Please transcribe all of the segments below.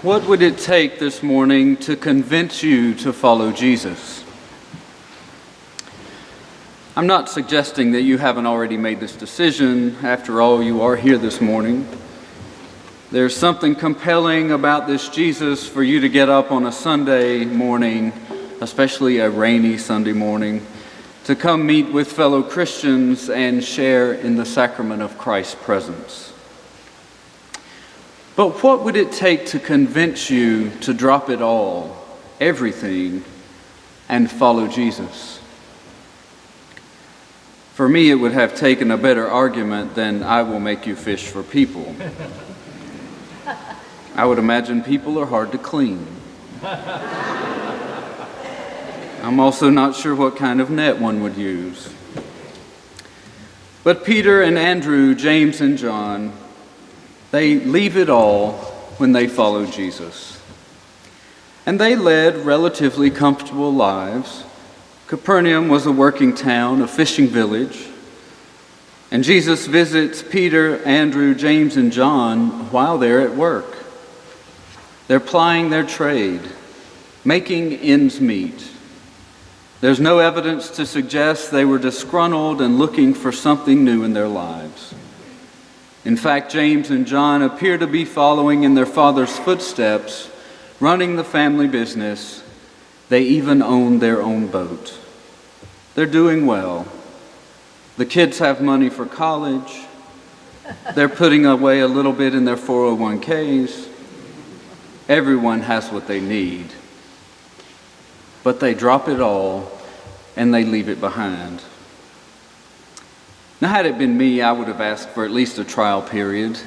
What would it take this morning to convince you to follow Jesus? I'm not suggesting that you haven't already made this decision. After all, you are here this morning. There's something compelling about this Jesus for you to get up on a Sunday morning, especially a rainy Sunday morning, to come meet with fellow Christians and share in the sacrament of Christ's presence. But what would it take to convince you to drop it all, everything, and follow Jesus? For me, it would have taken a better argument than "I will make you fish for people." I would imagine people are hard to clean. I'm also not sure what kind of net one would use. But Peter and Andrew, James and John, they leave it all when they follow Jesus. And they led relatively comfortable lives. Capernaum was a working town, a fishing village. And Jesus visits Peter, Andrew, James, and John while they're at work. They're plying their trade, making ends meet. There's no evidence to suggest they were disgruntled and looking for something new in their lives. In fact, James and John appear to be following in their father's footsteps, running the family business. They even own their own boat. They're doing well. The kids have money for college. They're putting away a little bit in their 401ks. Everyone has what they need. But they drop it all and they leave it behind. Now, had it been me, I would have asked for at least a trial period.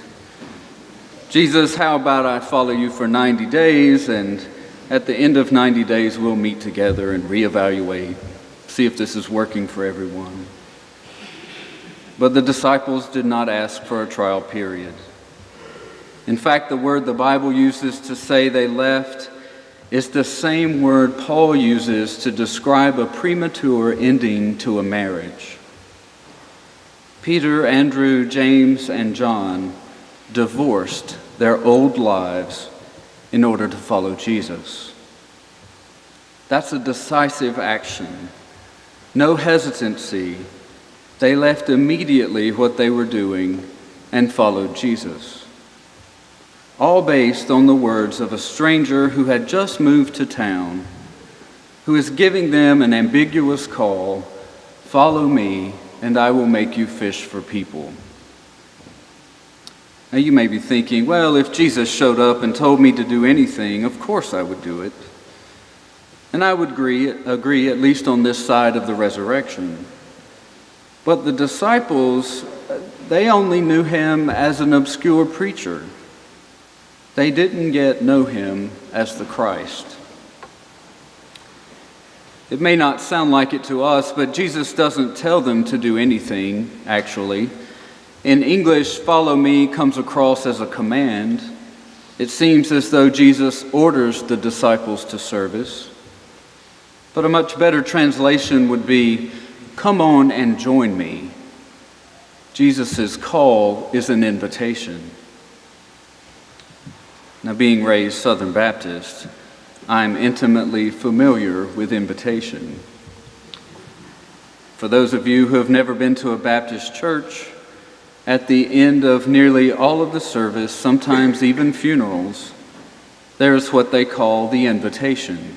Jesus, how about I follow you for 90 days, and at the end of 90 days, we'll meet together and reevaluate, see if this is working for everyone. But the disciples did not ask for a trial period. In fact, the word the Bible uses to say they left is the same word Paul uses to describe a premature ending to a marriage. Peter, Andrew, James, and John divorced their old lives in order to follow Jesus. That's a decisive action. No hesitancy. They left immediately what they were doing and followed Jesus. All based on the words of a stranger who had just moved to town, who is giving them an ambiguous call: "Follow me, and I will make you fish for people." Now you may be thinking, well, if Jesus showed up and told me to do anything, of course I would do it. And I would agree at least on this side of the resurrection. But the disciples, they only knew him as an obscure preacher. They didn't yet know him as the Christ. It may not sound like it to us, but Jesus doesn't tell them to do anything, actually. In English, "follow me" comes across as a command. It seems as though Jesus orders the disciples to service. But a much better translation would be, "Come on and join me." Jesus' call is an invitation. Now, being raised Southern Baptist, I'm intimately familiar with invitation. For those of you who have never been to a Baptist church, at the end of nearly all of the service, sometimes even funerals, there's what they call the invitation.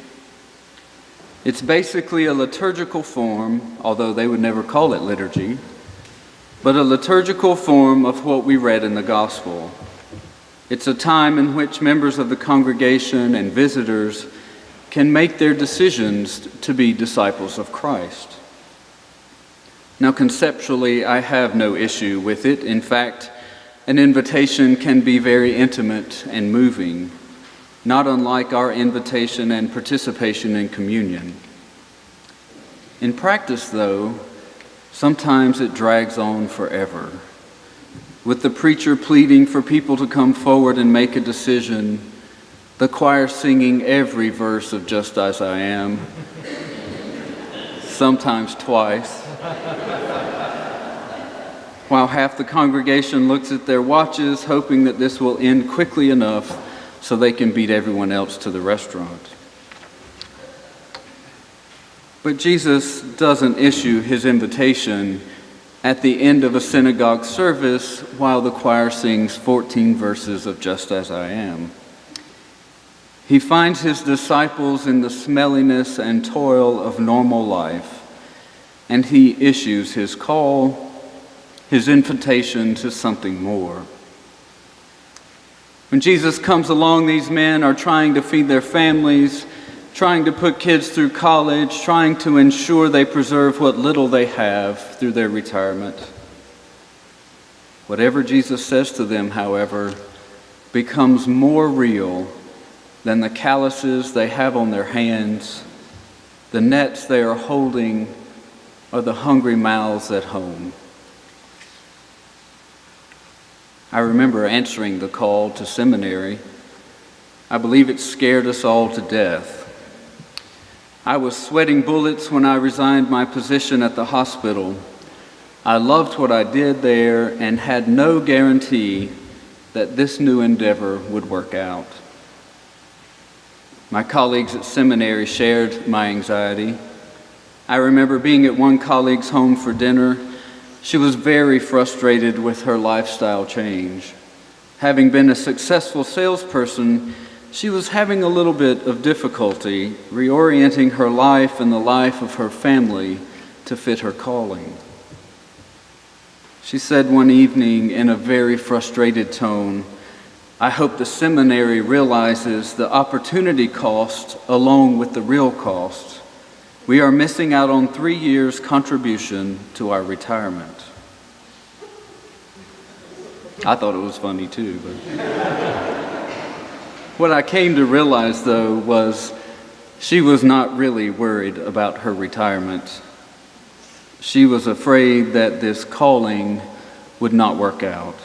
It's basically a liturgical form, although they would never call it liturgy, but a liturgical form of what we read in the gospel. It's a time in which members of the congregation and visitors can make their decisions to be disciples of Christ. Now, conceptually, I have no issue with it. In fact, an invitation can be very intimate and moving, not unlike our invitation and participation in communion. In practice, though, sometimes it drags on forever, with the preacher pleading for people to come forward and make a decision, the choir singing every verse of "Just As I Am," sometimes twice, while half the congregation looks at their watches, hoping that this will end quickly enough so they can beat everyone else to the restaurant. But Jesus doesn't issue his invitation at the end of a synagogue service while the choir sings 14 verses of Just As I Am. He finds his disciples in the smelliness and toil of normal life, and he issues his call, his invitation to something more. When Jesus comes along, these men are trying to feed their families, trying to put kids through college, trying to ensure they preserve what little they have through their retirement. Whatever Jesus says to them, however, becomes more real than the calluses they have on their hands, the nets they are holding, or the hungry mouths at home. I remember answering the call to seminary. I believe it scared us all to death. I was sweating bullets when I resigned my position at the hospital. I loved what I did there and had no guarantee that this new endeavor would work out. My colleagues at seminary shared my anxiety. I remember being at one colleague's home for dinner. She was very frustrated with her lifestyle change. Having been a successful salesperson, she was having a little bit of difficulty reorienting her life and the life of her family to fit her calling. She said one evening in a very frustrated tone, "I hope the seminary realizes the opportunity cost along with the real cost. We are missing out on 3 years' contribution to our retirement." I thought it was funny too, but what I came to realize, though, was she was not really worried about her retirement. She was afraid that this calling would not work out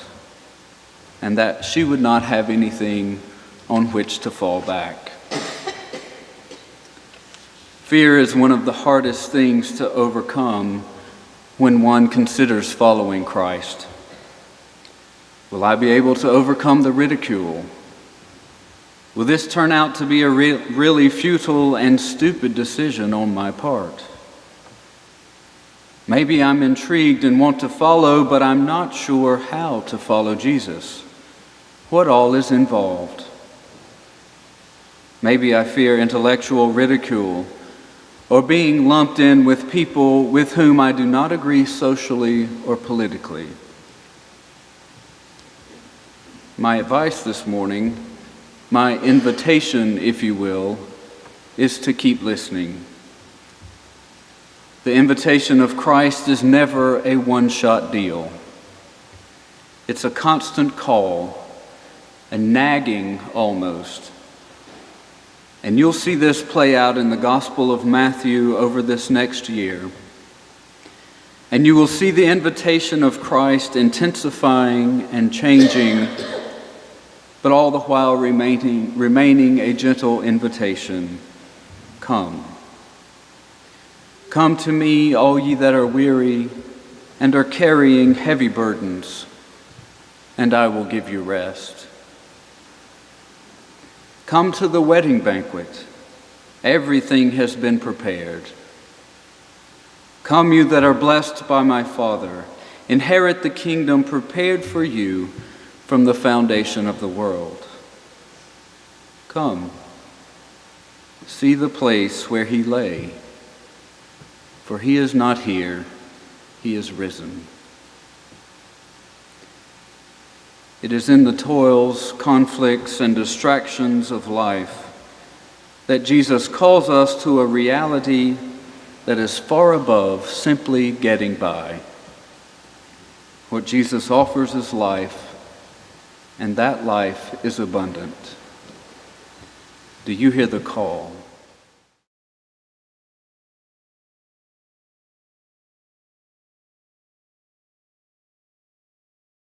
and that she would not have anything on which to fall back. Fear is one of the hardest things to overcome when one considers following Christ. Will I be able to overcome the ridicule? Will this turn out to be a really futile and stupid decision on my part? Maybe I'm intrigued and want to follow, but I'm not sure how to follow Jesus. What all is involved? Maybe I fear intellectual ridicule or being lumped in with people with whom I do not agree socially or politically. My advice this morning, my invitation, if you will, is to keep listening. The invitation of Christ is never a one-shot deal. It's a constant call, a nagging almost. And you'll see this play out in the Gospel of Matthew over this next year. And you will see the invitation of Christ intensifying and changing, but all the while remaining a gentle invitation. Come. Come to me, all ye that are weary and are carrying heavy burdens, and I will give you rest. Come to the wedding banquet. Everything has been prepared. Come, you that are blessed by my Father, inherit the kingdom prepared for you from the foundation of the world. Come, see the place where he lay, for he is not here, he is risen. It is in the toils, conflicts, and distractions of life that Jesus calls us to a reality that is far above simply getting by. What Jesus offers is life, and that life is abundant. Do you hear the call?